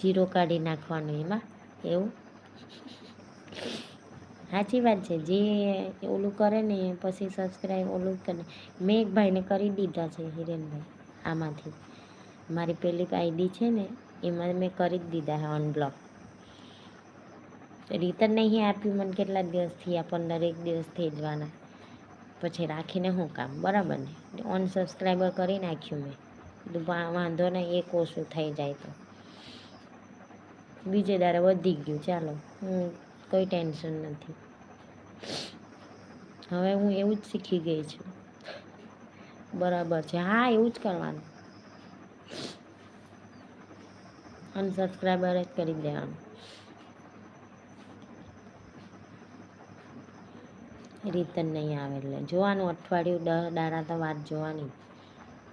Zero કાઢી નાખવાનું એમાં એવું. સાચી વાત છે, જે ઓલું કરે ને પછી સબસ્ક્રાઈબ ઓલું કરે. મેં એક ભાઈને કરી દીધા છે, હિરેનભાઈ, આમાંથી મારી પેલી આઈડી છે ને એમાં મેં કરી જ દીધા છે અનબ્લોક. રિટર્ન નહીં આપ્યું મને કેટલા દિવસથી, આ 15 દિવસથી જવાના. પછી રાખીને શું કામ, બરાબર ને. અનસબસ્ક્રાઈબર કરી નાખ્યું મેં, કીધું વાંધો નહીં, એક ઓછું થઈ જાય તો. બીજે દાડે વધી ગયું, ચાલો કોઈ ટેન્શન નથી. હવે હું એવું જ શીખી ગઈ છું. બરાબર છે, હા એવું જ કરવાનું. અનસબસ્ક્રાઈબર જ કરી દેવાનું. રિટર્ન નહીં આવે એટલે જોવાનું, અઠવાડિયું 10 દાડા તો વાત જોવાની.